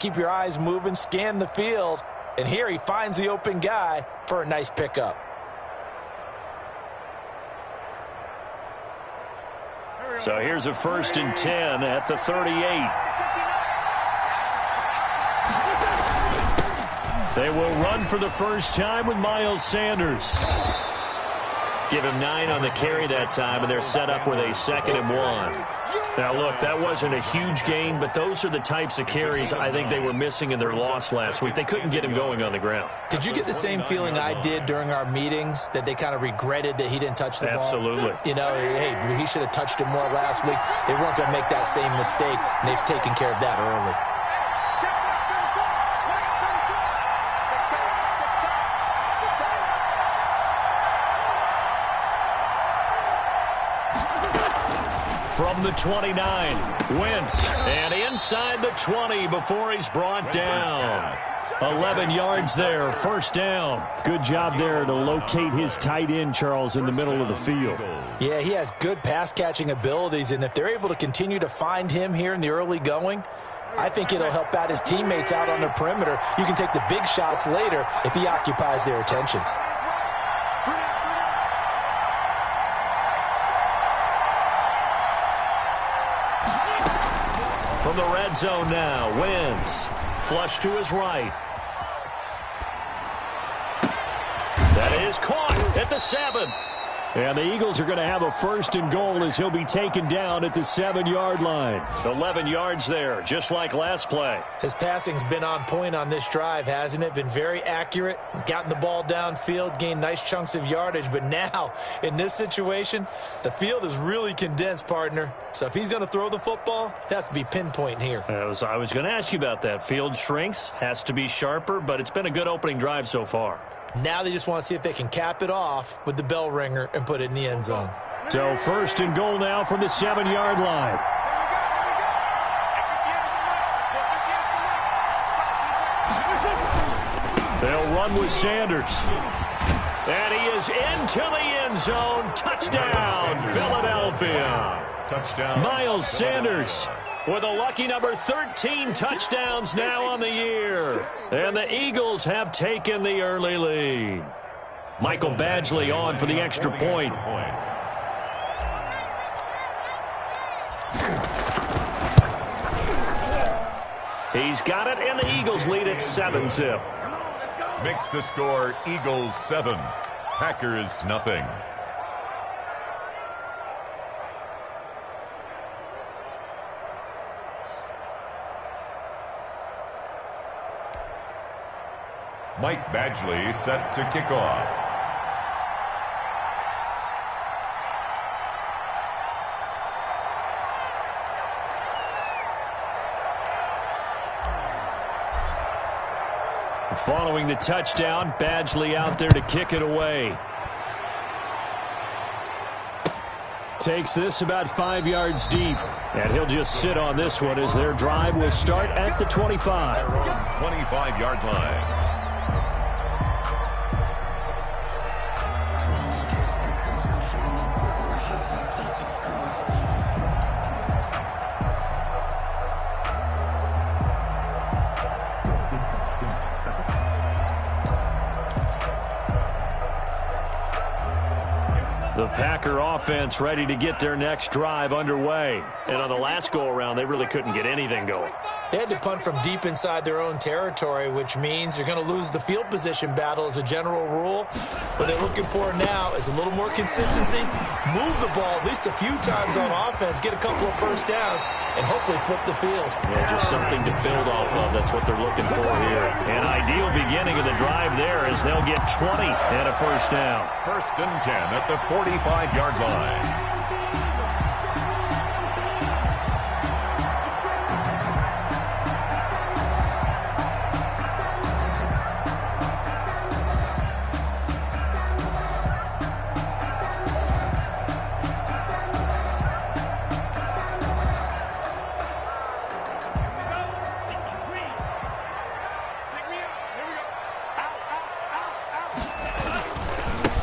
Keep your eyes moving, scan the field, and here he finds the open guy for a nice pickup. So here's a 1st and 10 at the 38. They will run for the first time with Miles Sanders. Give him 9 on the carry that time, and they're set up with a 2nd and 1. Now, look, that wasn't a huge gain, but those are the types of carries I think they were missing in their loss last week. They couldn't get him going on the ground. Did you get the same feeling I did during our meetings, that they kind of regretted that he didn't touch the ball? Absolutely. You know, hey, he should have touched it more last week. They weren't going to make that same mistake, and they've taken care of that early. From the 29, Wentz, and inside the 20 before he's brought down. 11 yards there, 1st down. Good job there to locate his tight end, Charles, in the middle of the field. Yeah, he has good pass-catching abilities, and if they're able to continue to find him here in the early going, I think it'll help out his teammates out on the perimeter. You can take the big shots later if he occupies their attention. From the red zone now, Wentz. Flush to his right. That is caught at the 7. And the Eagles are going to have a 1st and goal as he'll be taken down at the 7-yard line. 11 yards there, just like last play. His passing's been on point on this drive, hasn't it? Been very accurate, gotten the ball downfield, gained nice chunks of yardage. But now, in this situation, the field is really condensed, partner. So if he's going to throw the football, they have to be pinpoint here. I was going to ask you about that. Field shrinks, has to be sharper, but it's been a good opening drive so far. Now they just want to see if they can cap it off with the bell ringer and put it in the end zone. So 1st and goal now from the 7-yard line. They'll run with Sanders. And he is into the end zone. Touchdown, Philadelphia. Touchdown. Miles Sanders with a lucky number 13 touchdowns now on the year. And the Eagles have taken the early lead. Michael Badgley on for the extra point. He's got it, and the Eagles lead at 7-zip. Makes the score Eagles 7, Packers nothing. Mike Badgley set to kick off. Following the touchdown, Badgley out there to kick it away. Takes this about 5 yards deep. And he'll just sit on this one as their drive will start at the 25. 25-yard line. The Packer offense ready to get their next drive underway. And on the last go-around, they really couldn't get anything going. They had to punt from deep inside their own territory, which means you're going to lose the field position battle as a general rule. What they're looking for now is a little more consistency, move the ball at least a few times on offense, get a couple of first downs, and hopefully flip the field. Yeah, just something to build off of. That's what they're looking for here. An ideal beginning of the drive there as they'll get 20 and a first down. 1st and 10 at the 45-yard line.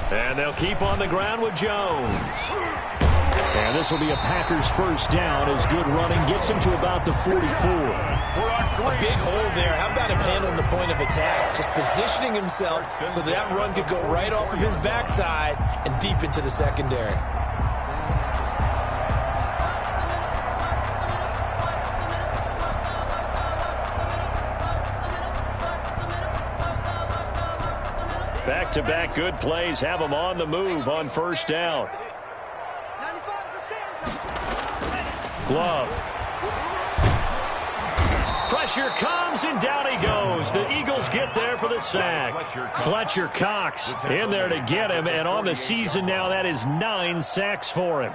And they'll keep on the ground with Jones. And this will be a Packers first down as good running gets him to about the 44. A big hole there. How about him handling the point of attack? Just positioning himself so that run could go right off of his backside and deep into the secondary. Back-to-back good plays have him on the move on first down. Glove. Pressure comes, and down he goes. The Eagles get there for the sack. Fletcher Cox in there to get him, and on the season now, that is 9 sacks for him.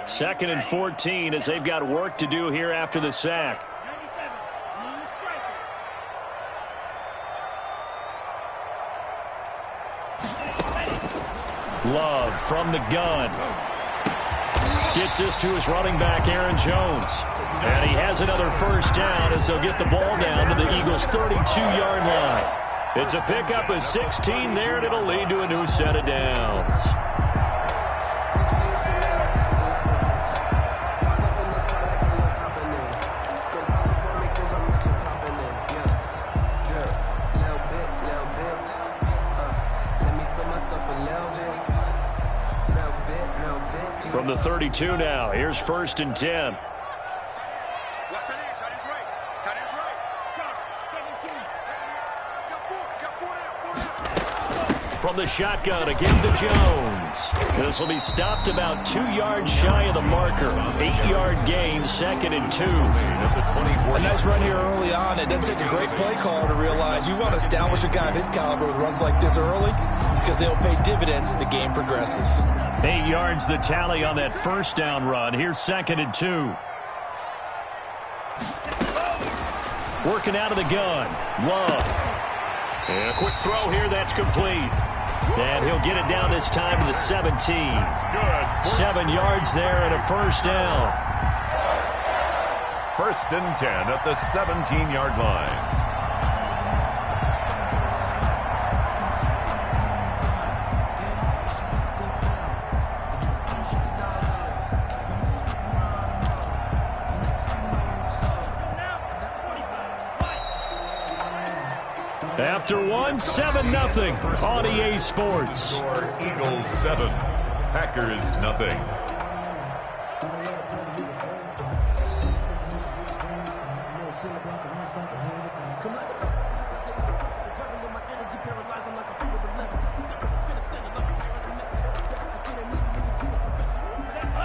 Second and 14 as they've got work to do here after the sack. Love from the gun. Gets this to his running back, Aaron Jones. And he has another first down as they'll get the ball down to the Eagles' 32-yard line. It's a pickup of 16 there, and it'll lead to a new set of downs. From the 32 now, here's first and 10. From the shotgun, again to Jones. This will be stopped about 2 yards shy of the marker. 8-yard gain, second and 2. A nice run here early on. It doesn't take a great play caller to realize you want to establish a guy of his caliber with runs like this early because they'll pay dividends as the game progresses. 8 yards the tally on that first down run. Here's second and 2. Working out of the gun. Love. And a quick throw here. That's complete. And he'll get it down this time to the 17. 7 yards there and a first down. First and 10 at the 17-yard line. After one, 7-0 on EA Sports. Eagles 7, Packers nothing.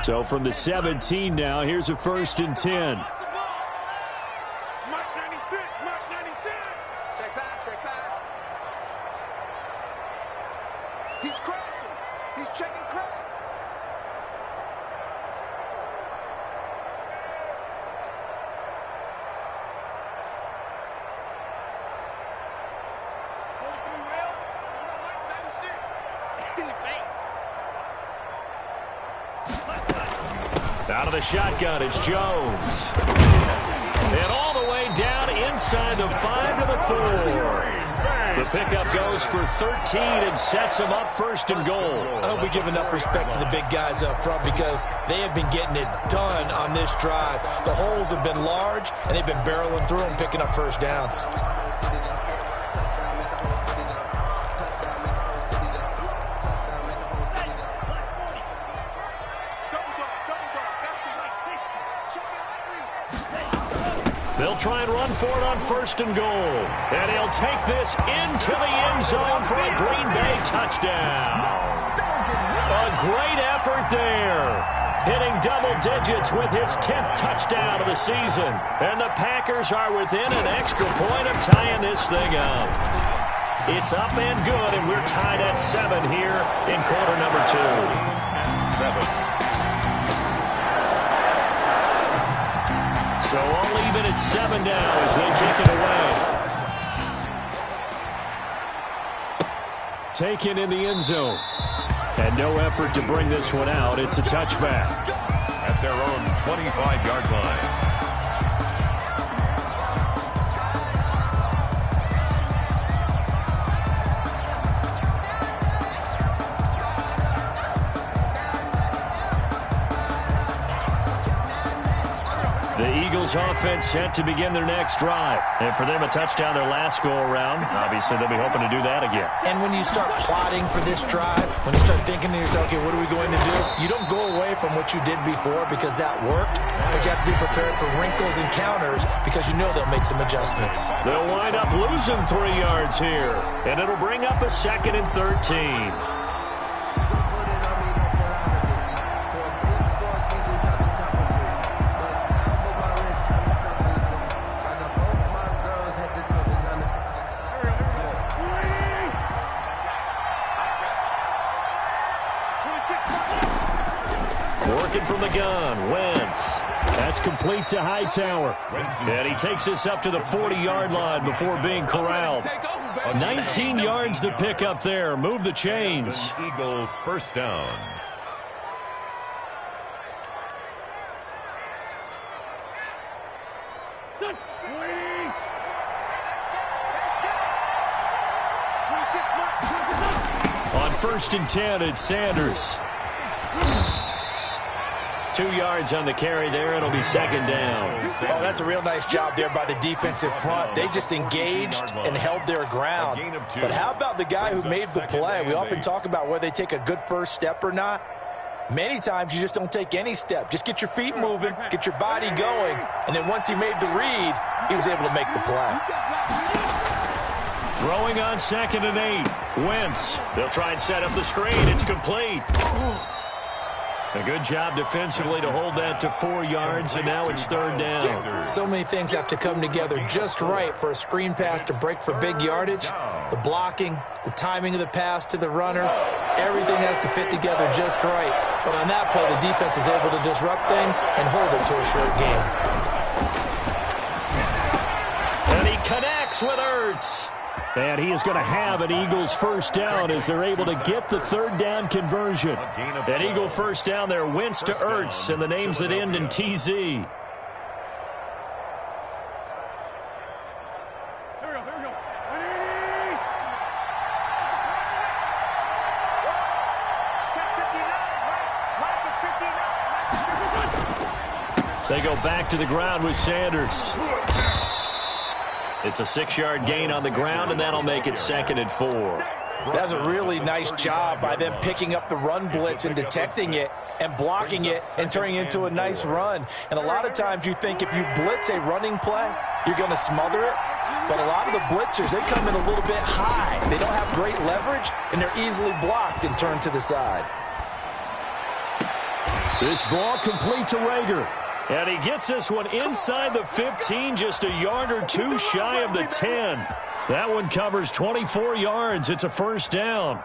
So from the 17 now, here's a first and 10. Out of the shotgun, it's Jones. And all the way down inside the 5 to the 4. The pickup goes for 13 and sets him up first and goal. I hope we give enough respect to the big guys up front because they have been getting it done on this drive. The holes have been large, and they've been barreling through them, picking up first downs. They'll try and run for it on first and goal. And he'll take this into the end zone for a Green Bay touchdown. A great effort there. Hitting double digits with his 10th touchdown of the season. And the Packers are within an extra point of tying this thing up. It's up and good, and we're tied at 7 here in quarter number 2. 7. So all even at 7 now as they kick it away. Taken in the end zone. And no effort to bring this one out. It's a touchback. At their own 25-yard line. Eagles offense set to begin their next drive. And for them, a touchdown their last go-around. Obviously, they'll be hoping to do that again. And when you start plotting for this drive, when you start thinking to yourself, okay, what are we going to do? You don't go away from what you did before because that worked, but you have to be prepared for wrinkles and counters because you know they'll make some adjustments. They'll wind up losing 3 yards here, and it'll bring up a 2nd and 13. Working from the gun, Wentz. That's complete to Hightower. And he takes this up to the 40-yard line before being corralled. 19 yards to pick up there. Move the chains. Eagles first down. On 1st and 10, it's Sanders. 2 yards on the carry there. It'll be 2nd down. Oh, that's a real nice job there by the defensive front. They just engaged and held their ground. But how about the guy who made the play? We often talk about whether they take a good first step or not. Many times you just don't take any step. Just get your feet moving, get your body going, and then once he made the read, he was able to make the play. Throwing on 2nd and 8. Wentz. They'll try and set up the screen. It's complete. A good job defensively to hold that to 4 yards, and now it's 3rd down. So many things have to come together just right for a screen pass to break for big yardage. The blocking, the timing of the pass to the runner, everything has to fit together just right. But on that play, the defense was able to disrupt things and hold it to a short game. And he connects with Ertz. And he is going to have an Eagles first down as they're able to get the 3rd down conversion. An Eagle first down there, Wentz to Ertz, and the names that end in TZ. They go back to the ground with Sanders. It's a 6-yard gain on the ground, and that'll make it 2nd and 4. That's a really nice job by them picking up the run blitz and detecting it and blocking it and turning it into a nice run. And a lot of times you think if you blitz a running play, you're going to smother it. But a lot of the blitzers, they come in a little bit high. They don't have great leverage, and they're easily blocked and turned to the side. This ball complete to Rager. And he gets this one inside the 15, just a yard or two shy of the 10. That one covers 24 yards. It's a first down.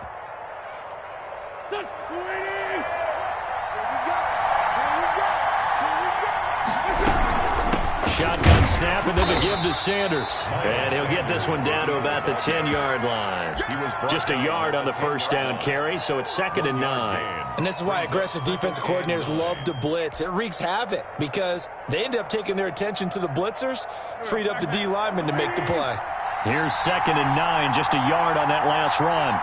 Shotgun snap and then the give to Sanders. And he'll get this one down to about the 10-yard line. Just a yard on the first down carry, so it's 2nd and 9. And this is why aggressive defensive coordinators love to blitz. It wreaks havoc because they end up taking their attention to the blitzers, freed up the D lineman to make the play. Here's 2nd and 9, just a yard on that last run.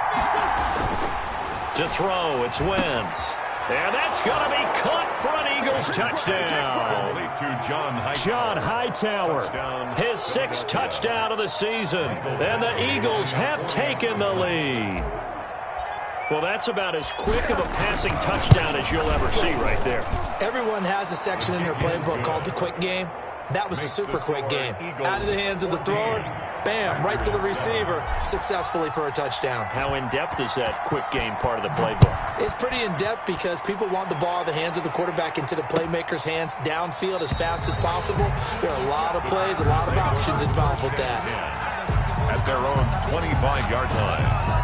To throw, it's Wentz. And that's going to be caught for an Eagles touchdown. John Hightower. His 6th touchdown of the season. And the Eagles have taken the lead. Well, that's about as quick of a passing touchdown as you'll ever see right there. Everyone has a section in their playbook called the quick game. That was a super quick game. Out of the hands of the thrower, bam, right to the receiver, successfully for a touchdown. How in-depth is that quick game part of the playbook? It's pretty in-depth because people want the ball in the hands of the quarterback into the playmaker's hands downfield as fast as possible. There are a lot of plays, a lot of options involved with that. At their own 25-yard line.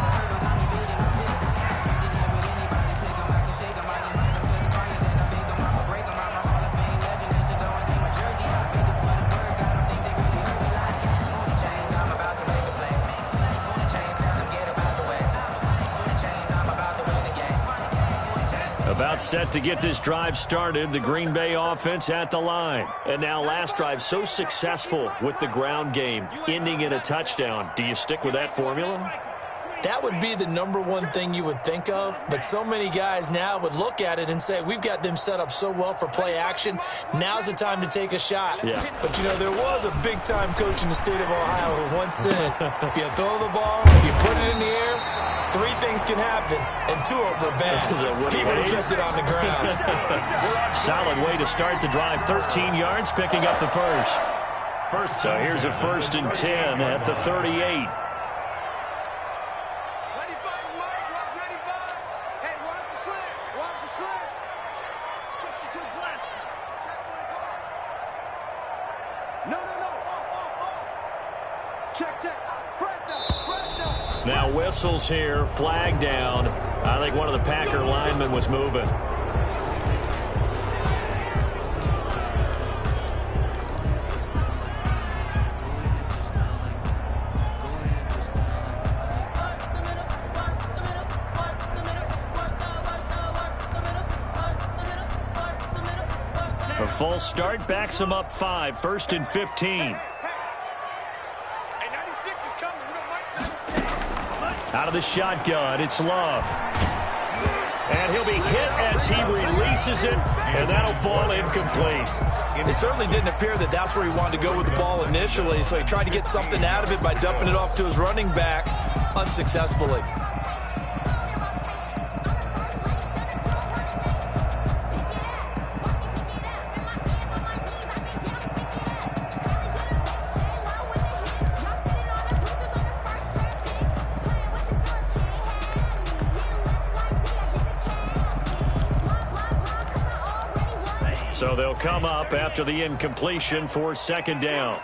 About set to get this drive started, the Green Bay offense at the line. And now last drive so successful with the ground game, ending in a touchdown. Do you stick with that formula? That would be the #1 thing you would think of, but so many guys now would look at it and say, we've got them set up so well for play action, now's the time to take a shot. Yeah. But, you know, there was a big-time coach in the state of Ohio who once said, if you throw the ball, if you put it in the air, 3 things can happen, and 2 of them are bad. He would have kept it on the ground. Solid way to start the drive. 13 yards, picking up the first. So here's a 1st and 10 at the 38. Now whistles here, flag down. I think one of the Packer linemen was moving. A full start backs him up 5, 1st and 15. Out of the shotgun, it's Love. And he'll be hit as he releases it, and that'll fall incomplete. It certainly didn't appear that that's where he wanted to go with the ball initially, so he tried to get something out of it by dumping it off to his running back unsuccessfully. So they'll come up after the incompletion for 2nd down.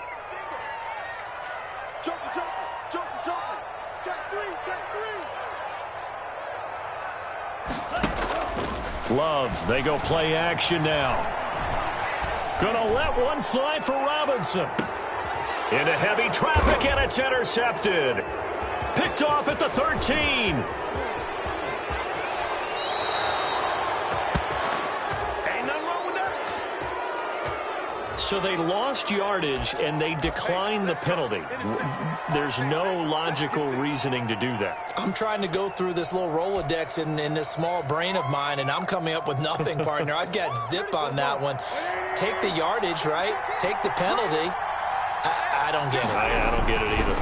Love, they go play action now. Gonna let one fly for Robinson. Into heavy traffic, and it's intercepted. Picked off at the 13. So they lost yardage, and they declined the penalty. There's no logical reasoning to do that. I'm trying to go through this little Rolodex in this small brain of mine, and I'm coming up with nothing, partner. I've got zip on that one. Take the yardage, right? Take the penalty. I don't get it. I don't get it either.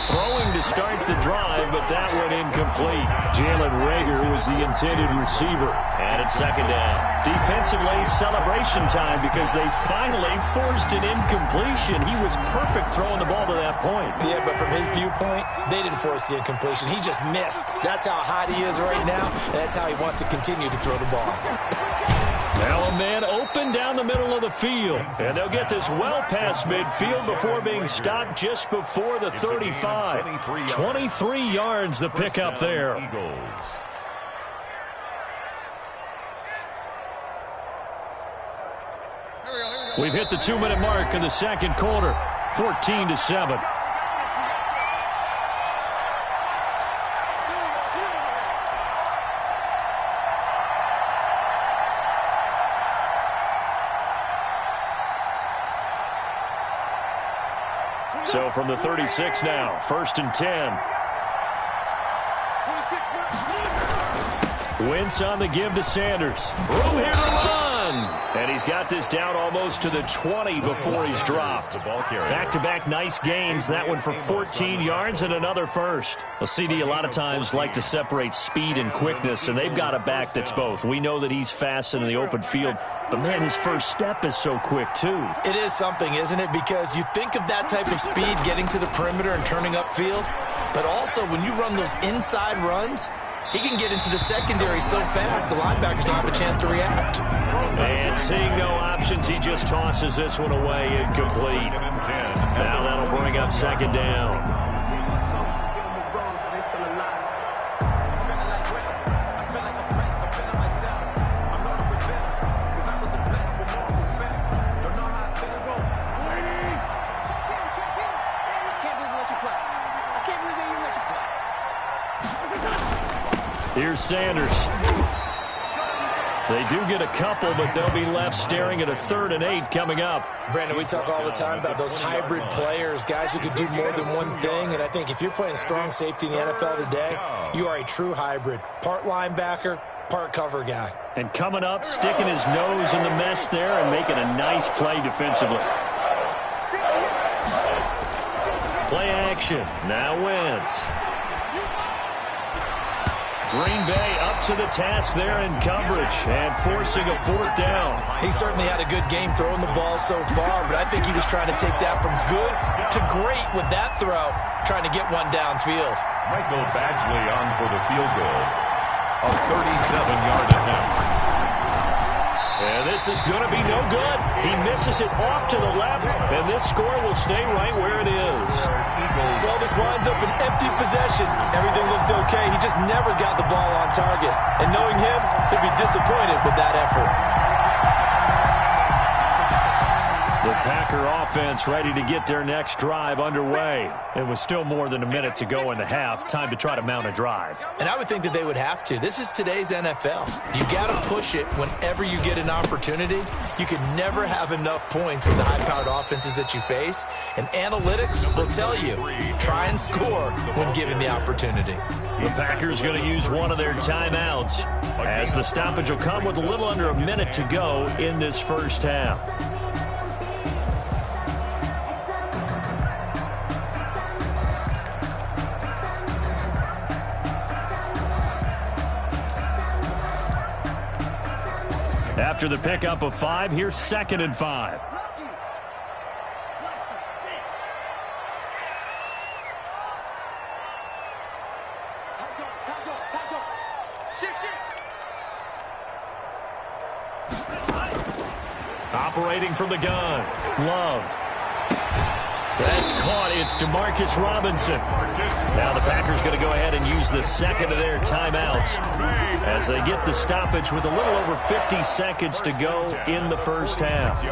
Throwing to start the drive, but that one incomplete. Jalen Reagor was the intended receiver. And it's 2nd down. Defensively, celebration time because they finally forced an incompletion. He was perfect throwing the ball to that point. Yeah, but from his viewpoint, they didn't force the incompletion. He just missed. That's how hot he is right now, and that's how he wants to continue to throw the ball. Now a man open down the middle of the field. And they'll get this well past midfield before being stopped just before the 35. 23 yards the pickup there. We've hit the 2-minute mark in the 2nd quarter. 14-7. So from the 36 now, 1st and 10. Wentz on the give to Sanders. Room here to run. And he's got this down almost to the 20 before he's dropped. Back-to-back nice gains. That one for 14 yards and another first. Well, CD, a lot of times like to separate speed and quickness, and they've got a back that's both. We know that he's fast in the open field, but, man, his first step is so quick, too. It is something, isn't it? Because you think of that type of speed getting to the perimeter and turning upfield, but also when you run those inside runs, he can get into the secondary so fast the linebackers don't have a chance to react. And seeing no options, he just tosses this one away, incomplete. Now that'll bring up 2nd down. Here's Sanders. They do get a couple, but they'll be left staring at a 3rd and 8 coming up. Brandon, we talk all the time about those hybrid players, guys who can do more than one thing, and I think if you're playing strong safety in the NFL today, you are a true hybrid. Part linebacker, part cover guy. And coming up, sticking his nose in the mess there and making a nice play defensively. Play action. Now Wentz. Green Bay up to the task there in coverage and forcing a 4th down. He certainly had a good game throwing the ball so far, but I think he was trying to take that from good to great with that throw, trying to get one downfield. Michael Badgley on for the field goal. A 37-yard attempt. And this is going to be no good. He misses it off to the left, and this score will stay right where it is. Well, this winds up an empty possession. Everything looked okay. He just never got the ball on target. And knowing him, he'll be disappointed with that effort. The Packer offense ready to get their next drive underway. It was still more than a minute to go in the half. Time to try to mount a drive. And I would think that they would have to. This is today's NFL. You got to push it whenever you get an opportunity. You can never have enough points with the high-powered offenses that you face. And analytics will tell you, try and score when given the opportunity. The Packers going to use one of their timeouts as the stoppage will come with a little under a minute to go in this first half. After the pickup of 5, here's 2nd and 5. Operating from the gun, Love. That's caught. It's DeMarcus Robinson. Now the Packers going to go ahead and use the second of their timeouts as they get the stoppage with a little over 50 seconds to go in the first half.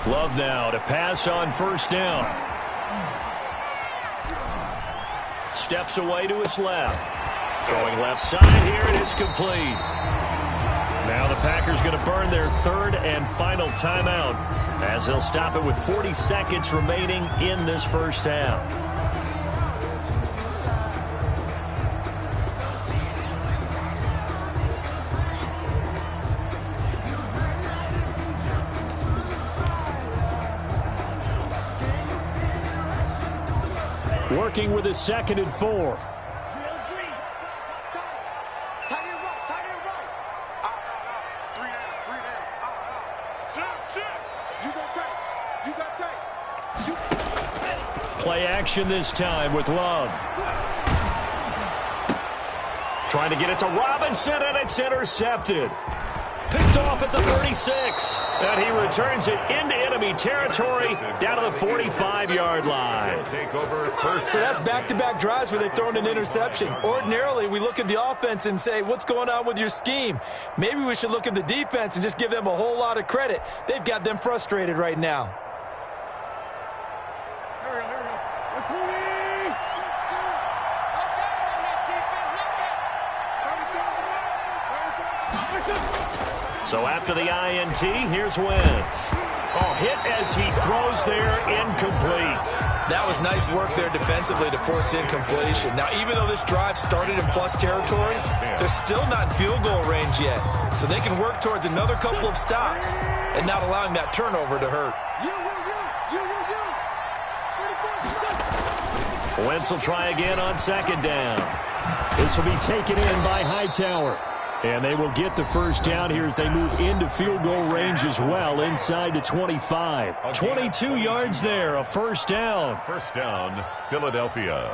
Love now to pass on 1st down. Steps away to his left. Throwing left side here, and it's complete. Now the Packers going to burn their 3rd and final timeout as they'll stop it with 40 seconds remaining in this first half. Working with his 2nd and 4. Play action this time with Love. Trying to get it to Robinson, and it's intercepted. Picked off at the 36. And he returns it into enemy territory down to the 45-yard line. So that's back-to-back drives where they've thrown an interception. Ordinarily, we look at the offense and say, what's going on with your scheme? Maybe we should look at the defense and just give them a whole lot of credit. They've got them frustrated right now. So after the INT, here's Wentz. Oh, hit as he throws there, incomplete. That was nice work there defensively to force incompletion. Now, even though this drive started in plus territory, they're still not in field goal range yet. So they can work towards another couple of stops and not allowing that turnover to hurt. Wentz will try again on 2nd down. This will be taken in by Hightower. And they will get the first down here as they move into field goal range as well inside the 25. 22 yards there, a 1st down. 1st down, Philadelphia.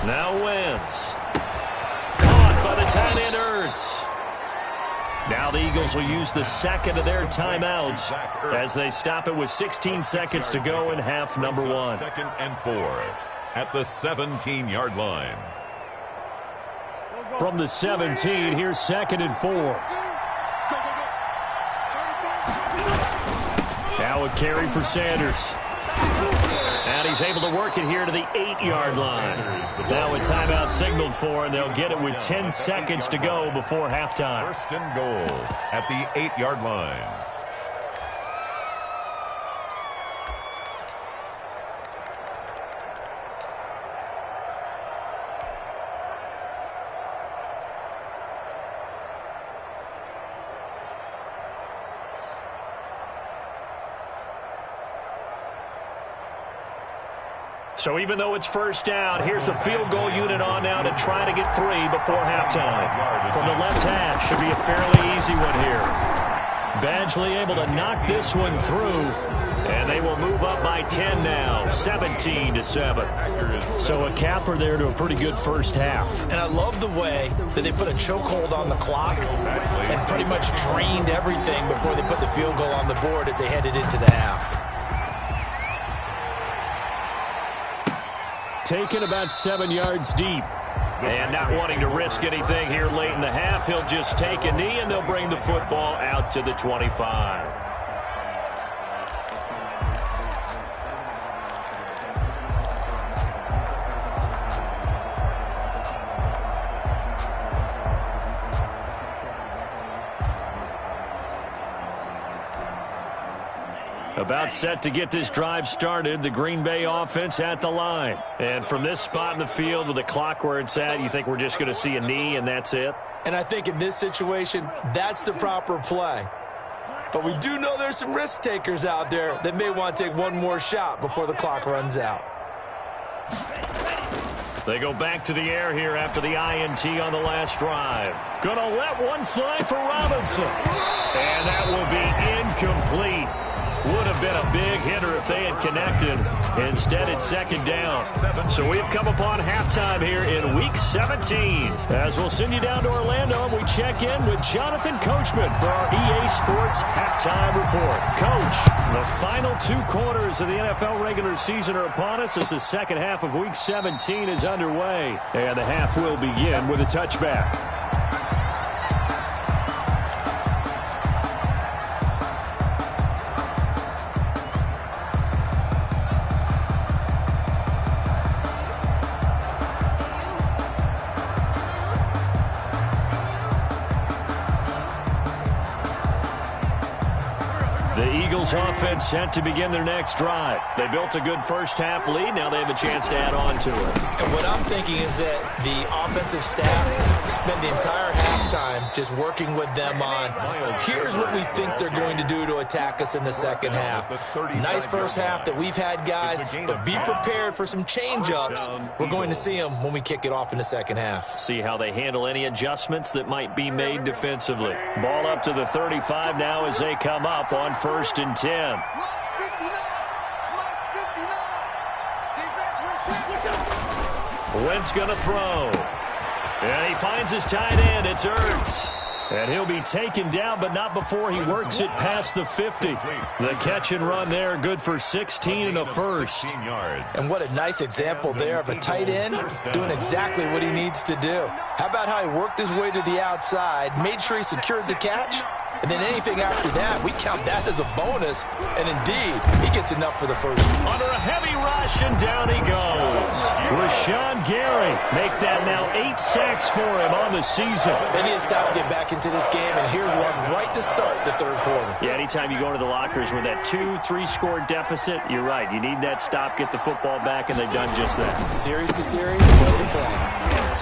Now Wentz. Caught by the tight end Ertz. Now the Eagles will use the second of their timeouts as they stop it with 16 seconds to go in half number one. 2nd and 4 at the 17-yard line. From the 17, here's 2nd and 4. Now a carry for Sanders. And he's able to work it here to the 8-yard line. Now a timeout signaled for, and they'll get it with 10 seconds to go before halftime. 1st and goal at the 8-yard line. So even though it's first down, here's the field goal unit on now to try to get 3 before halftime. From the left half, should be a fairly easy one here. Badgley able to knock this one through, and they will move up by 10 now, 17-7. So a capper there to a pretty good first half. And I love the way that they put a chokehold on the clock and pretty much drained everything before they put the field goal on the board as they headed into the half. Taken about 7 yards deep. And not wanting to risk anything here late in the half, he'll just take a knee, and they'll bring the football out to the 25. About set to get this drive started, the Green Bay offense at the line. And from this spot in the field with the clock where it's at, you think we're just going to see a knee and that's it? And I think in this situation, that's the proper play. But we do know there's some risk takers out there that may want to take one more shot before the clock runs out. They go back to the air here after the INT on the last drive. Gonna let one fly for Robinson. And that will be incomplete. Would have been a big hitter if they had connected. Instead, it's second down. So we've come upon halftime here in Week 17. As we'll send you down to Orlando, and we check in with Jonathan Coachman for our EA Sports Halftime Report. Coach, the final 2 quarters of the NFL regular season are upon us as the second half of Week 17 is underway. And the half will begin with a touchback. Offense set to begin their next drive. They built a good first half lead. Now they have a chance to add on to it. And what I'm thinking is that the offensive staff spend the entire halftime just working with them on, here's what we think they're going to do to attack us in the second half. Nice first half that we've had, guys, but be prepared for some change-ups. We're going to see them when we kick it off in the second half. See how they handle any adjustments that might be made defensively. Ball up to the 35 now as they come up on 1st and 10. Wentz going to throw. And he finds his tight end. It's Ertz. And he'll be taken down, but not before he works it past the 50. The catch and run there, good for 16 and a first. And what a nice example there of a tight end doing exactly what he needs to do. How about how he worked his way to the outside, made sure he secured the catch, and then anything after that, we count that as a bonus. And indeed, he gets enough for the first. Under a heavy rush, and down he goes. Rashawn Gary make that now 8 sacks for him on the season. They need to stop to get back into this game, and here's one right to start the third quarter. Yeah, anytime you go into the lockers with that 2-3 score deficit, you're right. You need that stop, get the football back, and they've done just that. Series to series, play to play.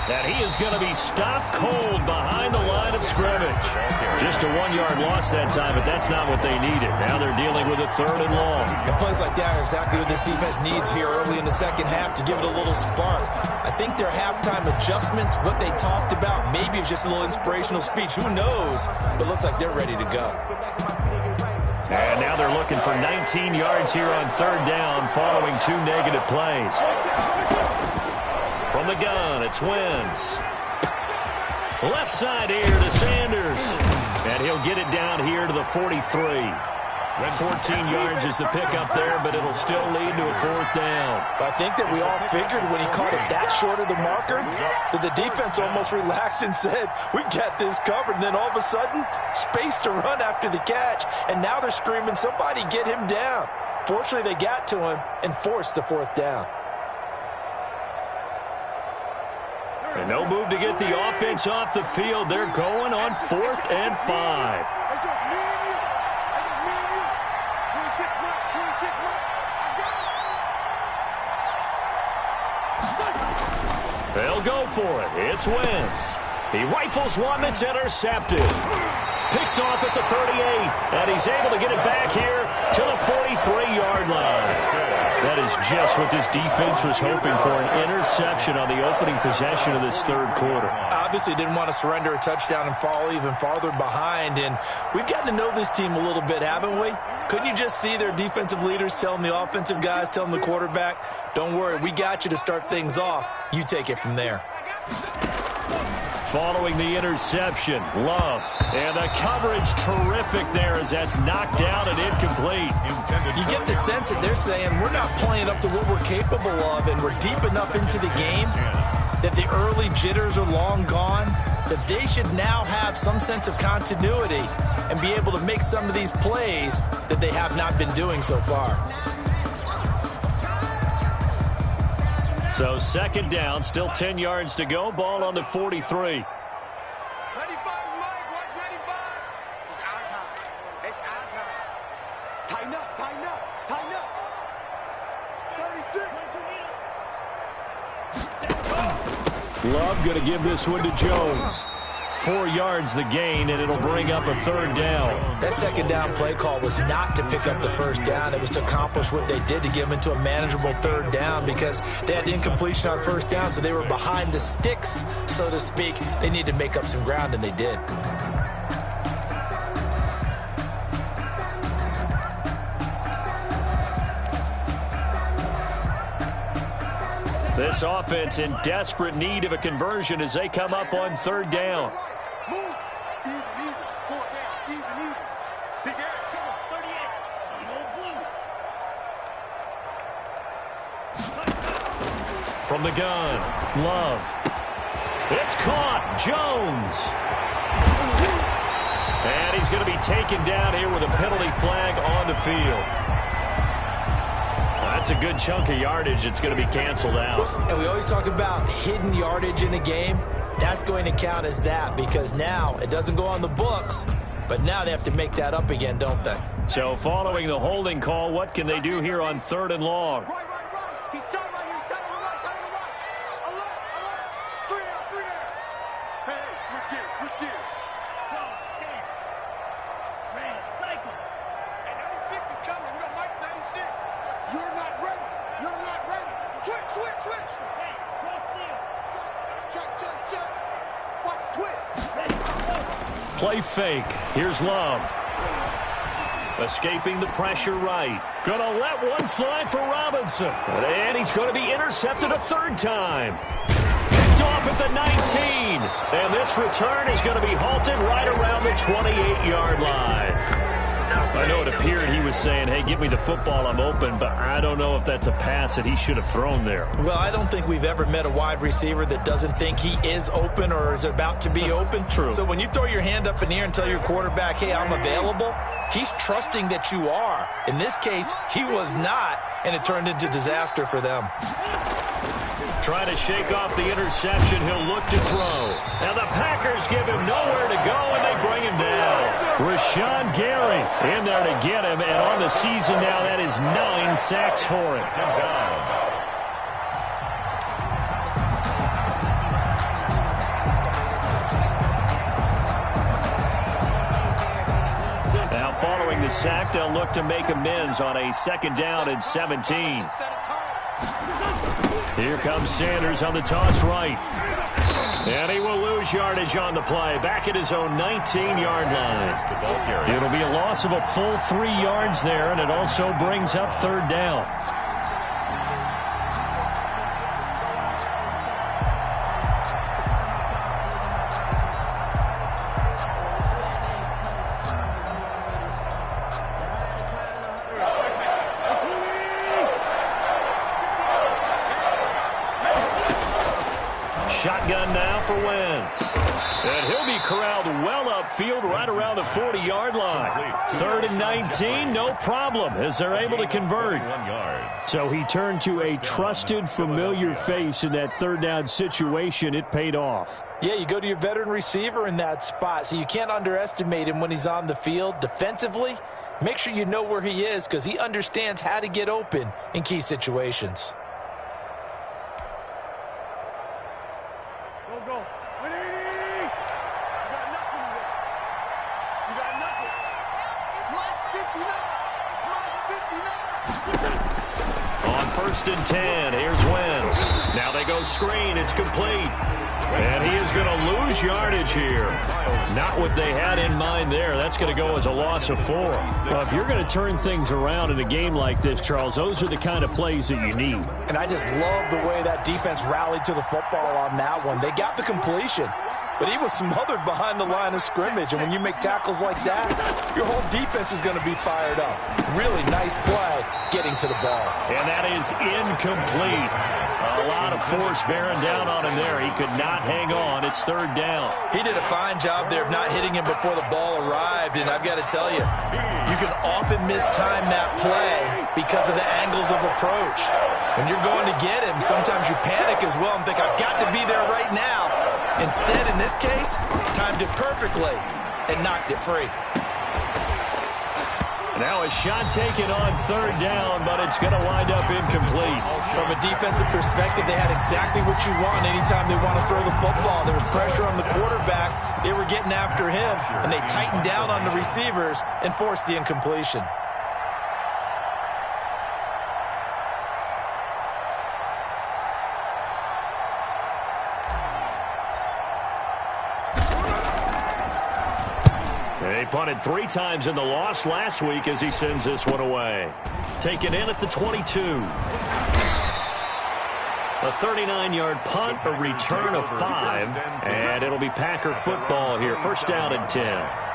And he is going to be stopped cold behind the line of scrimmage. Just a 1-yard loss that time, but that's not what they needed. Now they're dealing with a 3rd and long. And plays like that are exactly what this defense needs here early in the second half to give it a little spark. I think their halftime adjustments, what they talked about, maybe it's just a little inspirational speech. Who knows? But looks like they're ready to go. And now they're looking for 19 yards here on 3rd down following 2 negative plays. From the gun, it's Wentz. Left side here to Sanders. And he'll get it down here to the 43. 14 yards is the pickup there, but it'll still lead to a 4th down. I think that we all figured when he caught it that short of the marker that the defense almost relaxed and said, we got this covered. And then all of a sudden, space to run after the catch. And now they're screaming, somebody get him down. Fortunately, they got to him and forced the 4th down. And no move to get the offense off the field. They're going on 4th and 5. They'll go for it. It's Wentz. He rifles one that's intercepted. Picked off at the 38, and he's able to get it back here to the 43-yard line. That is just what this defense was hoping for, an interception on the opening possession of this 3rd quarter. Obviously didn't want to surrender a touchdown and fall even farther behind, and we've gotten to know this team a little bit, haven't we? Couldn't you just see their defensive leaders telling the offensive guys, telling the quarterback, don't worry, we got you to start things off. You take it from there. Following the interception, Love. And the coverage terrific there as that's knocked down and incomplete. You get the sense that they're saying we're not playing up to what we're capable of, and we're deep enough into the game that the early jitters are long gone, that they should now have some sense of continuity and be able to make some of these plays that they have not been doing so far. So 2nd down, still 10 yards to go. Ball on the 43. Love going to give this one to Jones. 4 yards the gain, and it'll bring up a 3rd down. That 2nd down play call was not to pick up the 1st down. It was to accomplish what they did to get them into a manageable 3rd down because they had incompletion on 1st down, so they were behind the sticks, so to speak. They needed to make up some ground, and they did. This offense in desperate need of a conversion as they come up on 3rd down. From the gun, Love. It's caught. Jones. And he's going to be taken down here with a penalty flag on the field. That's a good chunk of yardage. It's going to be canceled out. And we always talk about hidden yardage in a game. That's going to count as that because now it doesn't go on the books, but now they have to make that up again, don't they? So following the holding call, what can they do here on 3rd and long? Play fake. Here's Love. Escaping the pressure right. Gonna let one fly for Robinson. And he's going to be intercepted a 3rd time. Picked off at the 19. And this return is going to be halted right around the 28-yard line. I know it appeared he was saying, hey, give me the football, I'm open, but I don't know if that's a pass that he should have thrown there. Well, I don't think we've ever met a wide receiver that doesn't think he is open or is about to be open. True. So when you throw your hand up in the air and tell your quarterback, hey, I'm available, he's trusting that you are. In this case, he was not, and it turned into disaster for them. Trying to shake off the interception. He'll look to throw. Now the Packers give him nowhere to go, and they bring him down. Rashawn Gary in there to get him, and on the season now, that is 9 sacks for him. Now following the sack, they'll look to make amends on a 2nd down and 17. Here comes Sanders on the toss right. And he will lose yardage on the play. Back at his own 19-yard line. It'll be a loss of a full 3 yards there, and it also brings up 3rd down. shotgun now for Wentz. And he'll be corralled well upfield right around the 40-yard line. 3rd and 19, no problem, as they're able to convert. 1 yard. So he turned to a trusted, familiar face in that third down situation. It paid off. Yeah, you go to your veteran receiver in that spot, so you can't underestimate him when he's on the field. Defensively, make sure you know where he is because he understands how to get open in key situations. On 1st and 10, here's Wentz. Now they go screen. It's complete. And he is going to lose yardage here. Not what they had in mind there. That's going to go as a loss of 4. Well, if you're going to turn things around in a game like this, Charles, those are the kind of plays that you need. And I just love the way that defense rallied to the football on that one. They got the completion, but he was smothered behind the line of scrimmage. And when you make tackles like that, your whole defense is going to be fired up. Really nice play getting to the ball. And that is incomplete. A lot of force bearing down on him there. He could not hang on. It's 3rd down. He did a fine job there of not hitting him before the ball arrived. And I've got to tell you, you can often mistime that play because of the angles of approach. When you're going to get him, sometimes you panic as well and think, I've got to be there right now. Instead, in this case, timed it perfectly and knocked it free. Now a shot taken on 3rd down, but it's going to wind up incomplete. From a defensive perspective, they had exactly what you want anytime they want to throw the football. There was pressure on the quarterback. They were getting after him, and they tightened down on the receivers and forced the incompletion. They punted 3 times in the loss last week as he sends this one away. Taken in at the 22. A 39-yard punt, a return of 5, and it'll be Packer football here. 1st down and 10.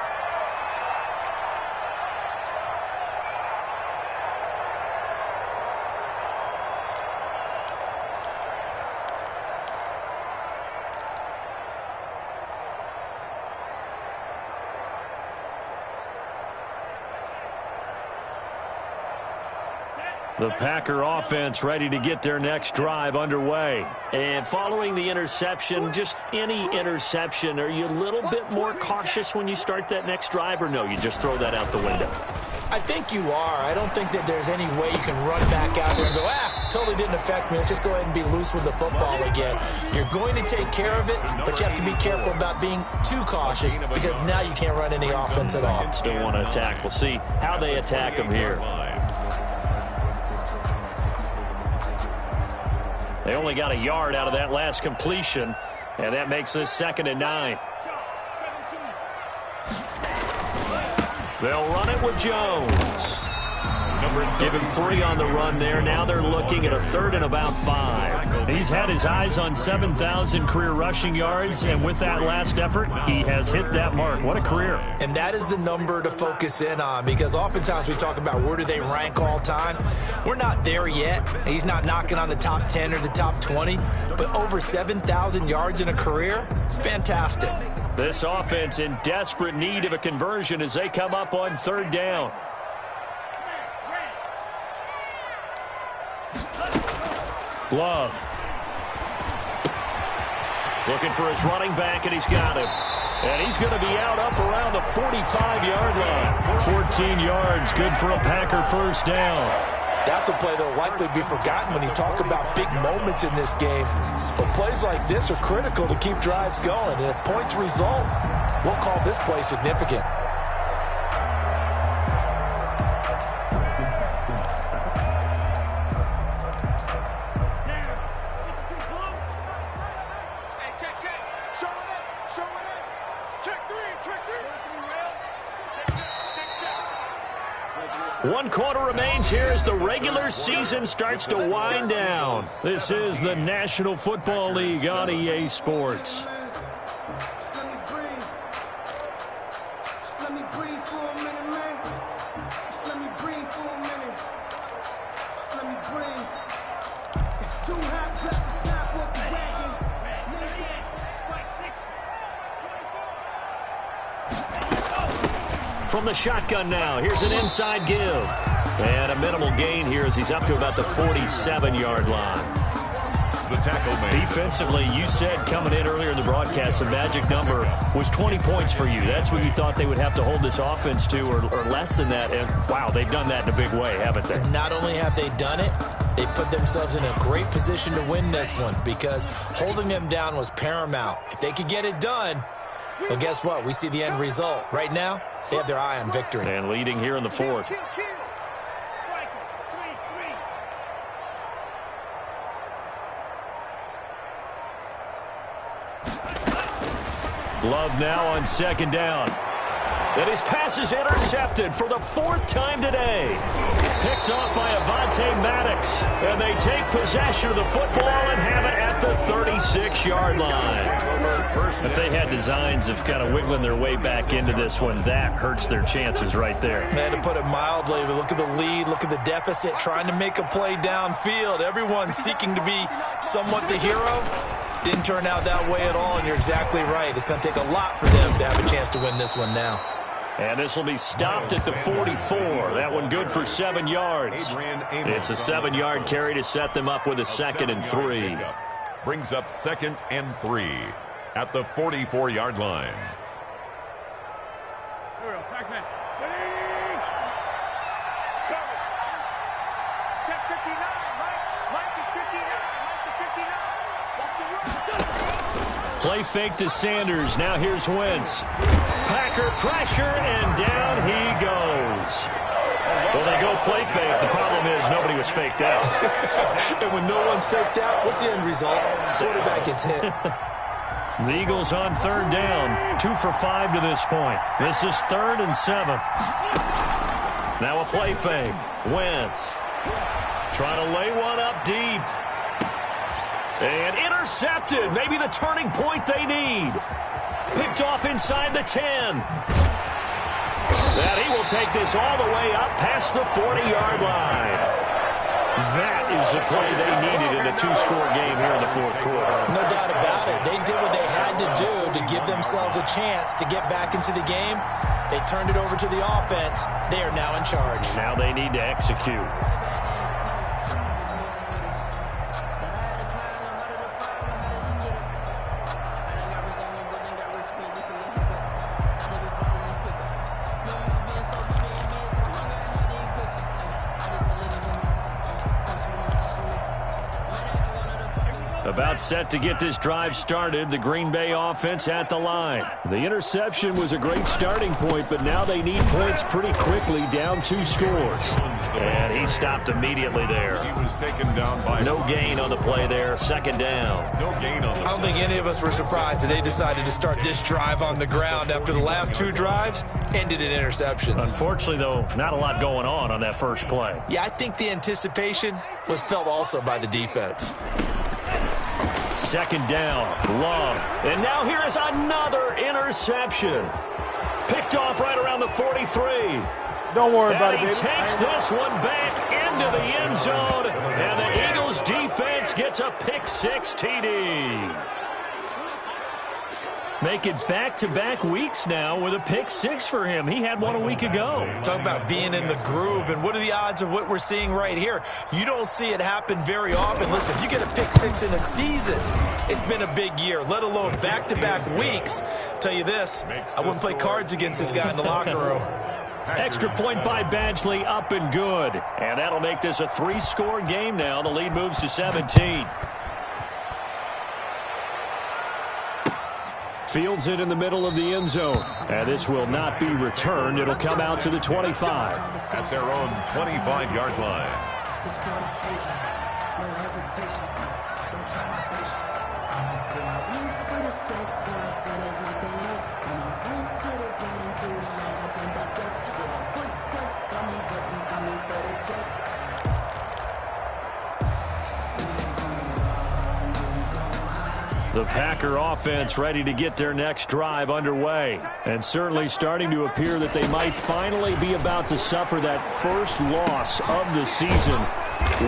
The Packer offense ready to get their next drive underway. And following the interception, just any interception, are you a little bit more cautious when you start that next drive, or no, you just throw that out the window? I think you are. I don't think that there's any way you can run back out there and go, totally didn't affect me. Let's just go ahead and be loose with the football again. You're going to take care of it, but you have to be careful about being too cautious because now you can't run any offense at all. Still want to attack. We'll see how they attack them here. They only got a yard out of that last completion, and that makes this 2nd and 9. They'll run it with Jones. Give him 3 on the run there. Now they're looking at a 3rd and about 5. He's had his eyes on 7,000 career rushing yards, and with that last effort, he has hit that mark. What a career. And that is the number to focus in on because oftentimes we talk about where do they rank all time. We're not there yet. He's not knocking on the top 10 or the top 20, but over 7,000 yards in a career, fantastic. This offense in desperate need of a conversion as they come up on 3rd down. Love. Looking for his running back, and he's got him. And he's going to be out up around the 45-yard line. 14 yards, good for a Packer 1st down. That's a play that will likely be forgotten when you talk about big moments in this game. But plays like this are critical to keep drives going. And if points result, we'll call this play significant. One quarter remains here as the regular season starts to wind down. This is the National Football League on EA Sports. from the shotgun now. Here's an inside give. And a minimal gain here as he's up to about the 47-yard line. The tackle made. Defensively, you said coming in earlier in the broadcast, the magic number was 20 points for you. That's what you thought they would have to hold this offense to, or less than that. And, wow, they've done that in a big way, haven't they? Not only have they done it, they put themselves in a great position to win this one because holding them down was paramount. If they could get it done, well, guess what? We see the end result. Right now, they have their eye on victory. And leading here in the fourth. Love now on second down. And his pass is intercepted for the fourth time today. Picked off by Avonte Maddox. And they take possession of the football and have it at the 36-yard line. If they had designs of kind of wiggling their way back into this one, that hurts their chances right there. They had to put it mildly. Look at the lead. Look at the deficit. Trying to make a play downfield. Everyone seeking to be somewhat the hero. Didn't turn out that way at all, and you're exactly right. It's going to take a lot for them to have a chance to win this one now. And this will be stopped at the 44. That one good for 7 yards. It's a 7-yard carry to set them up with a 2nd and 3. Brings up 2nd and 3 at the 44-yard line. Play fake to Sanders. Now here's Wentz. Packer pressure, and down he goes. Well, they go play fake. The problem is nobody was faked out. And when no one's faked out, what's the end result? Quarterback gets hit. The Eagles on third down. 2 for 5 to this point. This is 3rd and 7. Now a play fake. Wentz trying to lay one up deep. And intercepted. Maybe the turning point they need. Picked off inside the 10. That he will take this all the way up past the 40-yard line. That is the play they needed in a 2-score game here in the fourth quarter. No doubt about it. They did what they had to do to give themselves a chance to get back into the game. They turned it over to the offense. They are now in charge. Now they need to execute. About set to get this drive started. The Green Bay offense at the line. The interception was a great starting point, but now they need points pretty quickly, down 2 scores. And he stopped immediately there. He was taken down by no gain on the play there. 2nd down. No gain on the I don't think any of us were surprised that they decided to start this drive on the ground after the last 2 drives ended in interceptions. Unfortunately, though, not a lot going on that first play. Yeah, I think the anticipation was felt also by the defense. 2nd down, Love. And now here is another interception. Picked off right around the 43. Don't worry about it, baby. baby. He takes this one back into the end zone, and the Eagles defense gets a pick-6 TD. Make it back-to-back weeks now with a pick-6 for him. He had one a week ago. Talk about being in the groove, and what are the odds of what we're seeing right here? You don't see it happen very often. Listen, if you get a pick-6 in a season, it's been a big year, let alone back-to-back weeks. Tell you this, I wouldn't play cards against this guy in the locker room. Extra point by Badgley, up and good. And that'll make this a 3-score game now. The lead moves to 17. Fields it in the middle of the end zone. And this will not be returned. It'll come out to the 25. At their own 25-yard line. The Packer offense ready to get their next drive underway. And certainly starting to appear that they might finally be about to suffer that first loss of the season.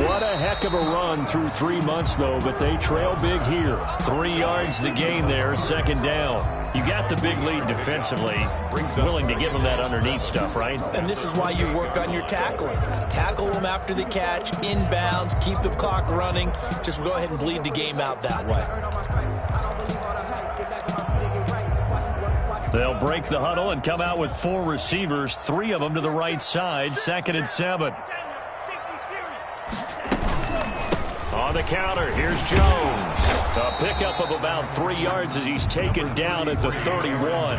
What a heck of a run through 3 months, though, but they trail big here. 3 yards the gain there, 2nd down. You got the big lead defensively, willing to give them that underneath stuff, right? And this is why you work on your tackling. Tackle them after the catch, inbounds, keep the clock running. Just go ahead and bleed the game out that way. They'll break the huddle and come out with 4 receivers, 3 of them to the right side, 2nd and 7. On the counter, here's Jones. A pickup of about 3 yards as he's taken down at the 31.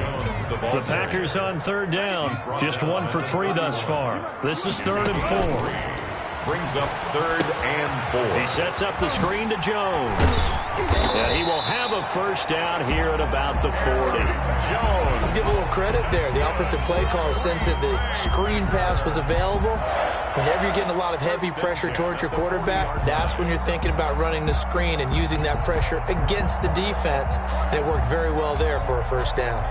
The Packers on 3rd down. Just 1 for 3 thus far. This is 3rd and 4. Brings up 3rd and 4. He sets up the screen to Jones. And he will have a first down here at about the 40. Jones. Let's give a little credit there. The offensive play caller sensed that the screen pass was available. Whenever you're getting a lot of heavy pressure towards your quarterback, that's when you're thinking about running the screen and using that pressure against the defense. And it worked very well there for a first down.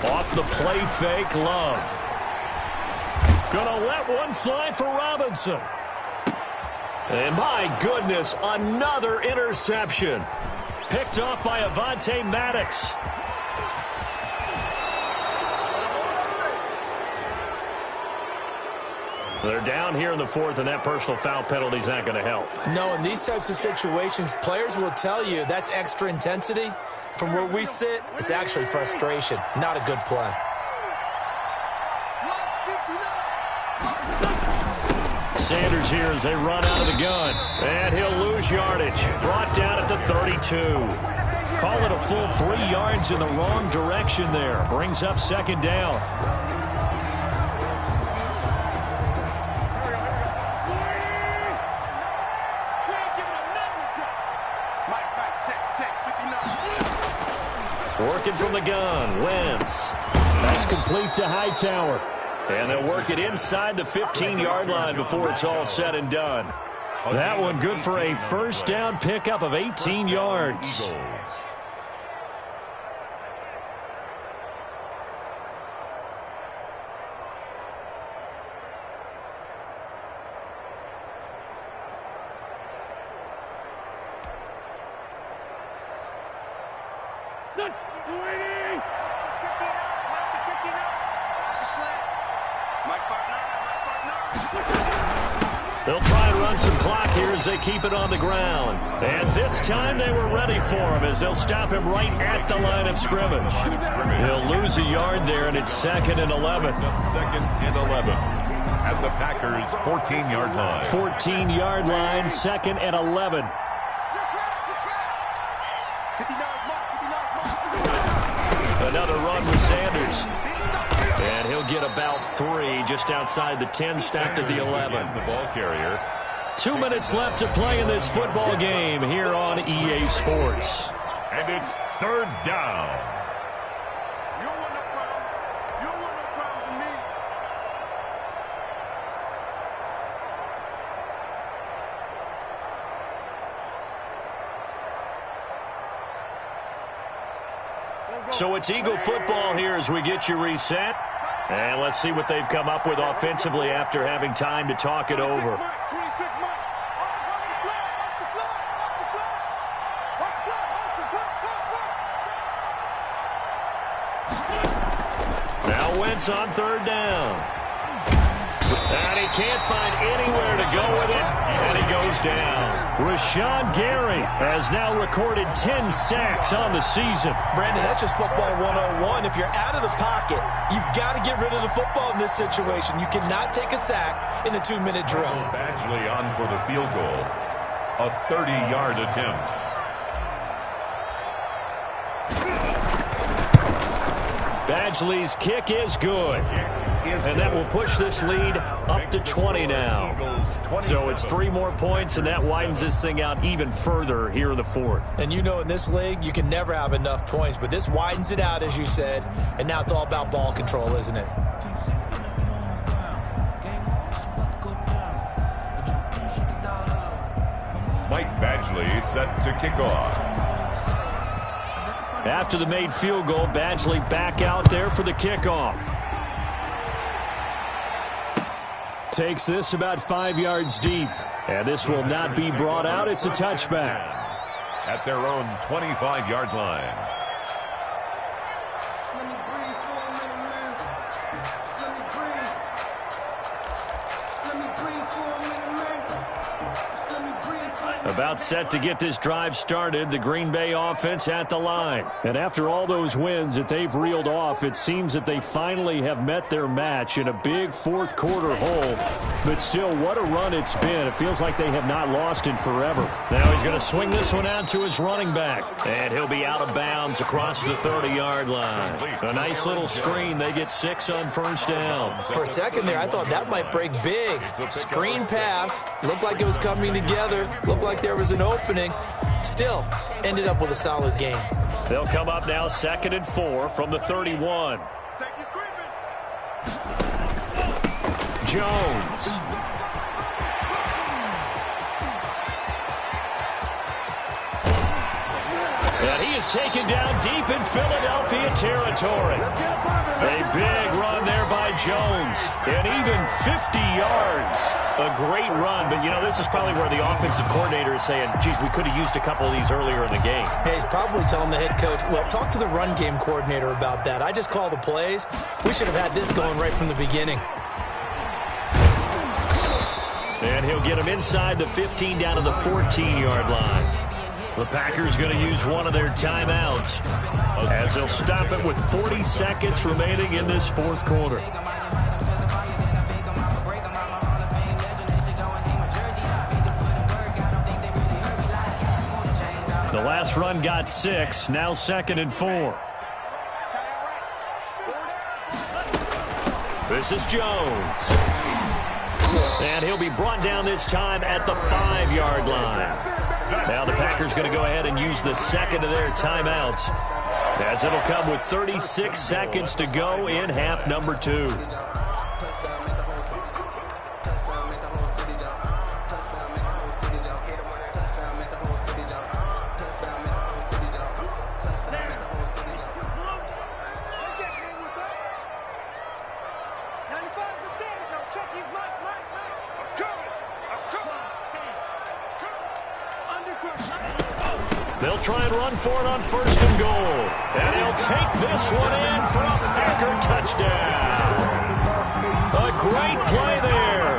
Off the play fake, Love. Gonna let one fly for Robinson. And my goodness, another interception. Picked off by Avonte Maddox. They're down here in the 4th, and that personal foul penalty is not going to help. No, in these types of situations, players will tell you that's extra intensity. From where we sit, it's actually frustration, not a good play. Sanders here as they run out of the gun. And he'll lose yardage. Brought down at the 32. Call it a full 3 yards in the wrong direction there. Brings up 2nd down. Working from the gun, Wentz. That's complete to Hightower. And they'll work it inside the 15-yard line before it's all said and done. That one good for a first down pickup of 18 yards. They'll try and run some clock here as they keep it on the ground. And this time they were ready for him as they'll stop him right at the line of scrimmage. He'll lose a yard there, and it's 2nd and 11. 2nd and 11 at the Packers' 14-yard line. 14-yard line, 2nd and 11. Another run with Sanders. And he'll get about 3 just outside the 10, snapped at the 11. The ball carrier. 2 minutes left to play in this football game here on EA Sports. And it's 3rd down. You don't want no problem. You don't want no problem with me. So it's Eagle football here as we get you reset. And let's see what they've come up with offensively after having time to talk it over. Now Wentz on 3rd down. And he can't find anywhere to go with it, and he goes down. Rashawn Gary has now recorded 10 sacks on the season. Brandon, that's just football 101. If you're out of the pocket, you've got to get rid of the football in this situation. You cannot take a sack in a 2-minute drill. Badgley on for the field goal. A 30-yard attempt. Badgley's kick is good. And that will push this lead up to 20 now. So it's 3 more points, and that widens this thing out even further here in the 4th. And you know in this league, you can never have enough points, but this widens it out, as you said, and now it's all about ball control, isn't it? Mike Badgley set to kick off. After the made field goal, Badgley back out there for the kickoff. Takes this about 5 yards deep. And this will not be brought out. It's a touchback. At their own 25-yard line. About set to get this drive started, the Green Bay offense at the line. And after all those wins that they've reeled off, it seems that they finally have met their match in a big fourth quarter hole. But still, what a run it's been. It feels like they have not lost in forever. Now he's going to swing this one out to his running back. And he'll be out of bounds across the 30-yard line. A nice little screen. They get 6 on first down. For a second there, I thought that might break big. Screen pass. Looked like it was coming together. Looked like there was an opening. Still, ended up with a solid game. They'll come up now 2nd and 4 from the 31. Jones. And he is taken down deep in Philadelphia territory. A big run there by Jones. And even 50 yards. A great run, but, you know, this is probably where the offensive coordinator is saying, geez, we could have used a couple of these earlier in the game. Hey, he's probably telling the head coach, well, talk to the run game coordinator about that. I just call the plays. We should have had this going right from the beginning. And he'll get him inside the 15 down to the 14-yard line. The Packers going to use one of their timeouts as they'll stop it with 40 seconds remaining in this fourth quarter. The last run got 6, now 2nd and 4. This is Jones. And he'll be brought down this time at the 5-yard line. Now the Packers going to go ahead and use the second of their timeouts, as it'll come with 36 seconds to go in half number 2. They'll try and run for it on 1st and goal. And he'll take this one in for a Packer touchdown. A great play there.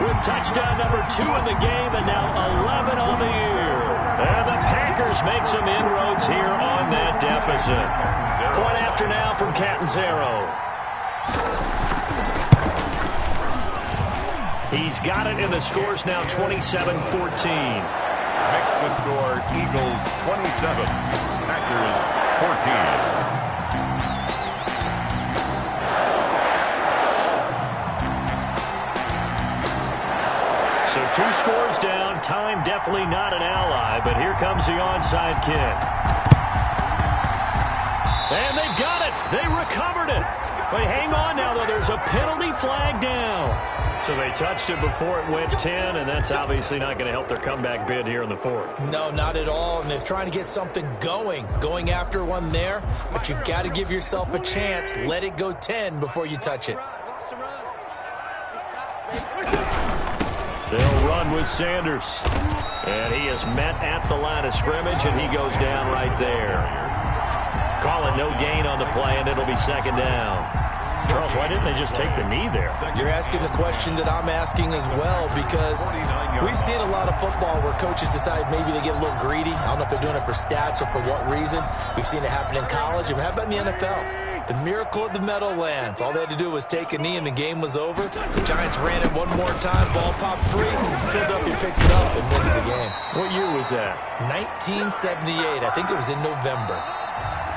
With touchdown number 2 in the game and now 11 on the year. And the Packers make some inroads here on that deficit. Point after now from Catanzaro. He's got it, and the score's now 27-14. Makes the score Eagles 27, Packers 14. So 2 scores down. Time definitely not an ally, but here comes the onside kick. And they've got it. They recovered it. But hang on now, though. There's a penalty flag down. So they touched it before it went 10, and that's obviously not going to help their comeback bid here in the 4th. No, not at all, and they're trying to get something going after one there, but you've got to give yourself a chance. Let it go 10 before you touch it. They'll run with Sanders, and he is met at the line of scrimmage, and he goes down right there. Calling no gain on the play, and it'll be 2nd down. Charles, why didn't they just take the knee there? You're asking the question that I'm asking as well, because we've seen a lot of football where coaches decide maybe they get a little greedy. I don't know if they're doing it for stats or for what reason. We've seen it happen in college. And how about in the NFL? The miracle of the Meadowlands. All they had to do was take a knee and the game was over. The Giants ran it one more time. Ball popped free. Philadelphia picks it up and wins the game. What year was that? 1978. I think it was in November.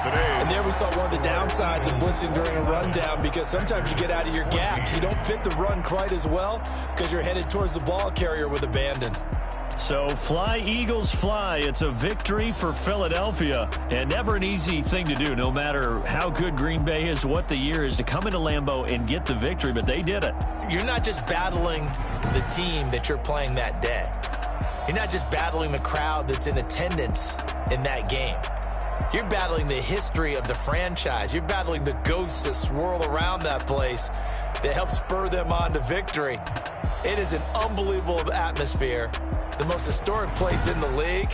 And there we saw one of the downsides of blitzing during a rundown, because sometimes you get out of your gaps. You don't fit the run quite as well because you're headed towards the ball carrier with abandon. So fly, Eagles, fly. It's a victory for Philadelphia. And never an easy thing to do, no matter how good Green Bay is, what the year is, to come into Lambeau and get the victory. But they did it. You're not just battling the team that you're playing that day. You're not just battling the crowd that's in attendance in that game. You're battling the history of the franchise. You're battling the ghosts that swirl around that place that help spur them on to victory. It is an unbelievable atmosphere, the most historic place in the league,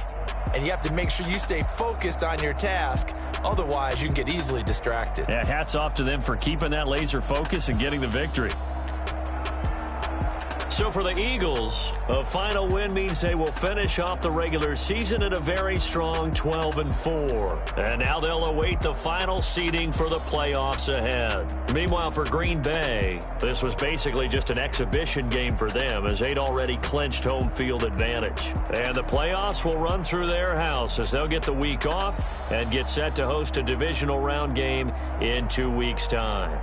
and you have to make sure you stay focused on your task. Otherwise, you can get easily distracted. Yeah, hats off to them for keeping that laser focus and getting the victory. So for the Eagles, a final win means they will finish off the regular season at a very strong 12-4. And now they'll await the final seeding for the playoffs ahead. Meanwhile, for Green Bay, this was basically just an exhibition game for them as they'd already clinched home field advantage. And the playoffs will run through their house as they'll get the week off and get set to host a divisional round game in 2 weeks' time.